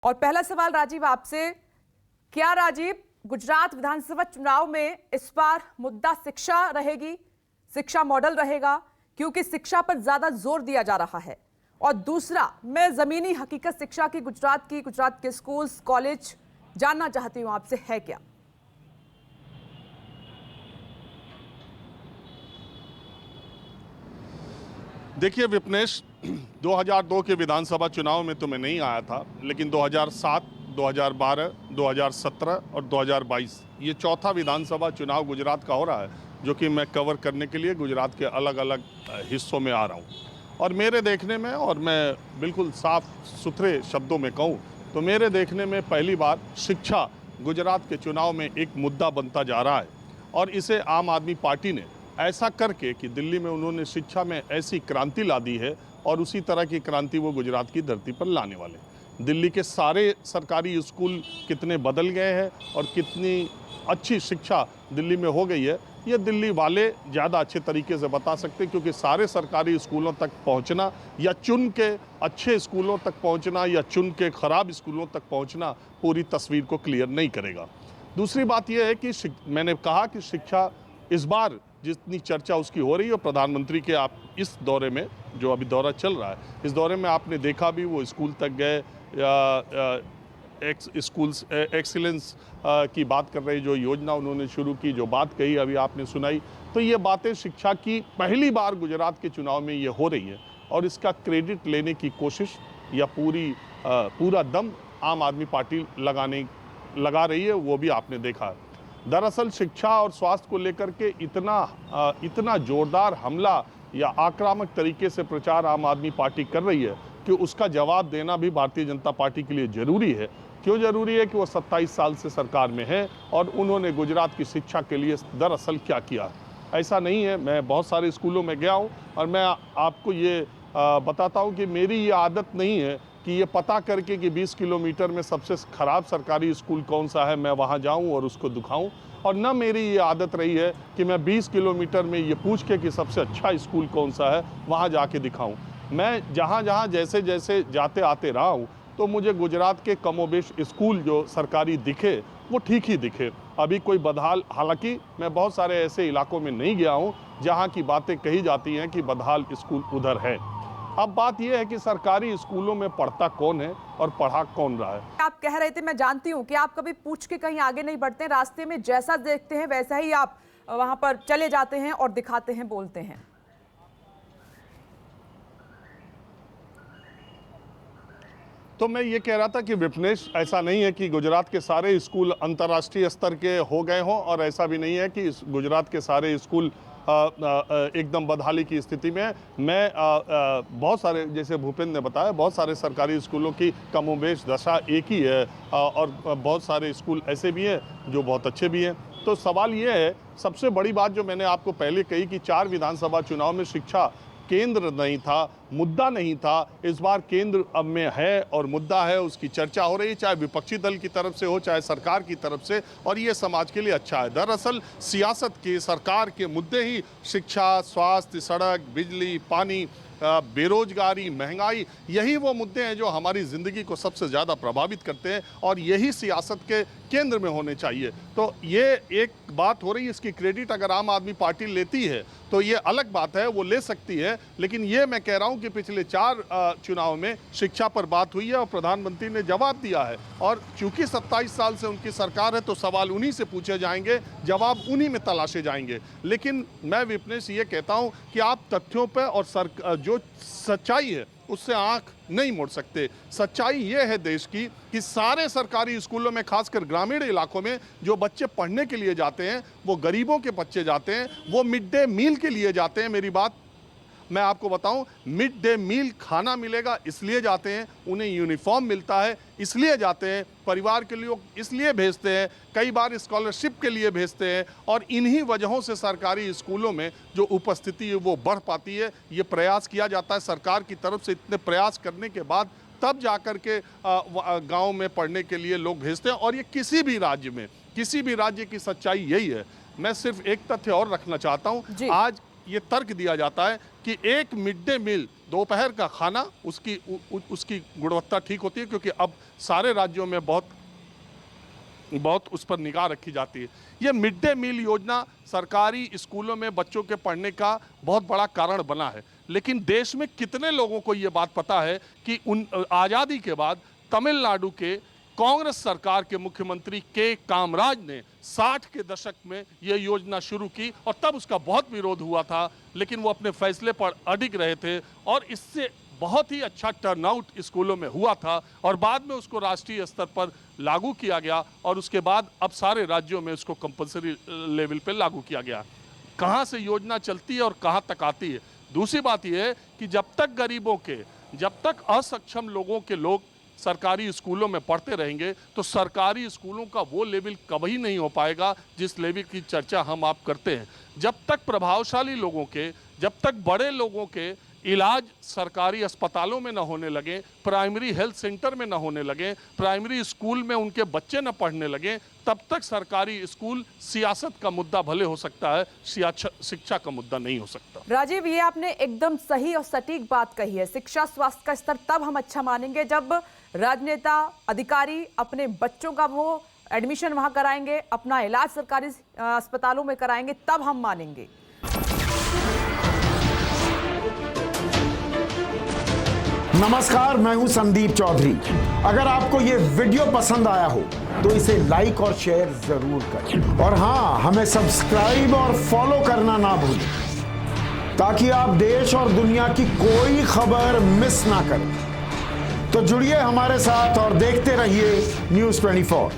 और पहला सवाल राजीव आपसे, क्या राजीव गुजरात विधानसभा चुनाव में इस बार मुद्दा शिक्षा रहेगी, शिक्षा मॉडल रहेगा, क्योंकि शिक्षा पर ज्यादा जोर दिया जा रहा है। और दूसरा, मैं जमीनी हकीकत शिक्षा की गुजरात के स्कूल्स कॉलेज जानना चाहती हूं आपसे, है क्या? देखिए विपनेश, 2002 के विधानसभा चुनाव में तो मैं नहीं आया था, लेकिन 2007, 2012, 2017 और 2022 ये चौथा विधानसभा चुनाव गुजरात का हो रहा है, जो कि मैं कवर करने के लिए गुजरात के अलग अलग हिस्सों में आ रहा हूँ। और मेरे देखने में, और मैं बिल्कुल साफ सुथरे शब्दों में कहूँ तो मेरे देखने में पहली बार शिक्षा गुजरात के चुनाव में एक मुद्दा बनता जा रहा है। और इसे आम आदमी पार्टी ने ऐसा करके कि दिल्ली में उन्होंने शिक्षा में ऐसी क्रांति ला दी है, और उसी तरह की क्रांति वो गुजरात की धरती पर लाने वाले। दिल्ली के सारे सरकारी स्कूल कितने बदल गए हैं और कितनी अच्छी शिक्षा दिल्ली में हो गई है, ये दिल्ली वाले ज़्यादा अच्छे तरीके से बता सकते हैं, क्योंकि सारे सरकारी स्कूलों तक पहुंचना या चुन के अच्छे स्कूलों तक पहुंचना या चुन के ख़राब स्कूलों तक पहुंचना पूरी तस्वीर को क्लियर नहीं करेगा। दूसरी बात यह है कि मैंने कहा कि शिक्षा इस बार जितनी चर्चा उसकी हो रही है, प्रधानमंत्री के आप इस दौरे में, जो अभी दौरा चल रहा है, इस दौरे में आपने देखा भी वो स्कूल तक गए या स्कूल्स एक्सीलेंस की बात कर रही, जो योजना उन्होंने शुरू की, जो बात कही अभी आपने सुनाई, तो ये बातें शिक्षा की पहली बार गुजरात के चुनाव में ये हो रही है। और इसका क्रेडिट लेने की कोशिश या पूरा दम आम आदमी पार्टी लगा रही है, वो भी आपने देखा है। दरअसल शिक्षा और स्वास्थ्य को लेकर के इतना जोरदार हमला या आक्रामक तरीके से प्रचार आम आदमी पार्टी कर रही है कि उसका जवाब देना भी भारतीय जनता पार्टी के लिए ज़रूरी है। क्यों ज़रूरी है? कि वो 27 साल से सरकार में है और उन्होंने गुजरात की शिक्षा के लिए दरअसल क्या किया। ऐसा नहीं है, मैं बहुत सारे स्कूलों में गया हूँ और मैं आपको ये बताता हूँ कि मेरी ये आदत नहीं है कि ये पता करके कि 20 किलोमीटर में सबसे ख़राब सरकारी स्कूल कौन सा है मैं वहाँ जाऊँ और उसको दिखाऊँ। और न मेरी ये आदत रही है कि मैं 20 किलोमीटर में ये पूछ के कि सबसे अच्छा स्कूल कौन सा है वहाँ जाके दिखाऊँ। मैं जहाँ जैसे जाते आते रहा हूँ, तो मुझे गुजरात के कमोबेश स्कूल जो सरकारी दिखे वो ठीक ही दिखे। अभी कोई बदहाल, हालांकि मैं बहुत सारे ऐसे इलाकों में नहीं गया हूँ जहाँ की बातें कही जाती हैं कि बदहाल स्कूल उधर है। अब बात यह है कि सरकारी स्कूलों में पढ़ता कौन है और पढ़ा कौन रहा है। आप कह रहे थे, मैं जानती हूँ कि आप कभी पूछ के कहीं आगे नहीं बढ़ते, रास्ते में जैसा देखते हैं वैसा ही आप वहां पर चले जाते हैं और दिखाते हैं, बोलते हैं। तो मैं ये कह रहा था कि विपनेश, ऐसा नहीं है कि गुजरात के सारे स्कूल अंतर्राष्ट्रीय स्तर के हो गए हों, और ऐसा भी नहीं है कि गुजरात के सारे स्कूल एकदम बदहाली की स्थिति में है। मैं बहुत सारे, जैसे भूपेंद्र ने बताया, बहुत सारे सरकारी स्कूलों की कमोबेश दशा एक ही है, और बहुत सारे स्कूल ऐसे भी हैं जो बहुत अच्छे भी हैं। तो सवाल ये है, सबसे बड़ी बात जो मैंने आपको पहले कही कि 4 विधानसभा चुनाव में शिक्षा केंद्र नहीं था, मुद्दा नहीं था। इस बार केंद्र अब में है और मुद्दा है, उसकी चर्चा हो रही है, चाहे विपक्षी दल की तरफ से हो चाहे सरकार की तरफ से, और ये समाज के लिए अच्छा है। दरअसल सियासत के, सरकार के मुद्दे ही शिक्षा, स्वास्थ्य, सड़क, बिजली, पानी, बेरोजगारी, महंगाई, यही वो मुद्दे हैं जो हमारी ज़िंदगी को सबसे ज़्यादा प्रभावित करते हैं, और यही सियासत के केंद्र में होने चाहिए। तो ये एक बात हो रही है, इसकी क्रेडिट अगर आम आदमी पार्टी लेती है तो ये अलग बात है, वो ले सकती है। लेकिन ये मैं कह रहा हूँ कि पिछले 4 चुनाव में शिक्षा पर बात हुई है और प्रधानमंत्री ने जवाब दिया है। और चूंकि 27 साल से उनकी सरकार है, तो सवाल उन्हीं से पूछे जाएंगे, जवाब उन्हीं में तलाशे जाएंगे। लेकिन मैं विपनेश ये कहता हूँ कि आप तथ्यों पर और जो सच्चाई है उससे आंख नहीं मोड़ सकते। सच्चाई ये है देश की कि सारे सरकारी स्कूलों में, खासकर ग्रामीण इलाकों में, जो बच्चे पढ़ने के लिए जाते हैं वो गरीबों के बच्चे जाते हैं, वो मिड डे मील के लिए जाते हैं। मेरी बात मैं आपको बताऊं, मिड डे मील खाना मिलेगा इसलिए जाते हैं, उन्हें यूनिफॉर्म मिलता है इसलिए जाते हैं, परिवार के लोग इसलिए भेजते हैं, कई बार स्कॉलरशिप के लिए भेजते हैं, और इन्हीं वजहों से सरकारी स्कूलों में जो उपस्थिति है वो बढ़ पाती है। ये प्रयास किया जाता है सरकार की तरफ से, इतने प्रयास करने के बाद तब जाकर के गाँव में पढ़ने के लिए लोग भेजते हैं। और ये किसी भी राज्य की सच्चाई यही है। मैं सिर्फ एक तथ्य और रखना चाहता हूँ। आज ये तर्क दिया जाता है कि एक मिड डे मील दोपहर का खाना उसकी गुणवत्ता ठीक होती है, क्योंकि अब सारे राज्यों में बहुत उस पर निगाह रखी जाती है। ये मिड डे मील योजना सरकारी स्कूलों में बच्चों के पढ़ने का बहुत बड़ा कारण बना है। लेकिन देश में कितने लोगों को ये बात पता है कि आज़ादी के बाद तमिलनाडु के कांग्रेस सरकार के मुख्यमंत्री के कामराज ने 60 के दशक में यह योजना शुरू की और तब उसका बहुत विरोध हुआ था, लेकिन वो अपने फैसले पर अडिग रहे थे और इससे बहुत ही अच्छा टर्नआउट स्कूलों में हुआ था और बाद में उसको राष्ट्रीय स्तर पर लागू किया गया और उसके बाद अब सारे राज्यों में उसको कंपलसरी लेवल पे लागू किया गया। कहाँ से योजना चलती है और कहाँ तक आती है। दूसरी बात यह है कि जब तक असक्षम लोगों के लोग सरकारी स्कूलों में पढ़ते रहेंगे तो सरकारी स्कूलों का वो लेवल कभी नहीं हो पाएगा जिस लेवल की चर्चा हम आप करते हैं। जब तक प्रभावशाली लोगों के, जब तक बड़े लोगों के इलाज सरकारी अस्पतालों में न होने लगे, प्राइमरी हेल्थ सेंटर में न होने लगे, प्राइमरी स्कूल में उनके बच्चे न पढ़ने लगे, तब तक सरकारी स्कूल सियासत का मुद्दा भले हो सकता है, शिक्षा का मुद्दा नहीं हो सकता। राजीव, ये आपने एकदम सही और सटीक बात कही है। शिक्षा स्वास्थ्य का स्तर तब हम अच्छा मानेंगे जब राजनेता अधिकारी अपने बच्चों का वो एडमिशन वहां कराएंगे, अपना इलाज सरकारी अस्पतालों में कराएंगे, तब हम मानेंगे। नमस्कार, मैं हूं संदीप चौधरी। अगर आपको ये वीडियो पसंद आया हो तो इसे लाइक और शेयर जरूर करें और हाँ, हमें सब्सक्राइब और फॉलो करना ना भूलें ताकि आप देश और दुनिया की कोई खबर मिस ना करें। तो जुड़िए हमारे साथ और देखते रहिए News 24।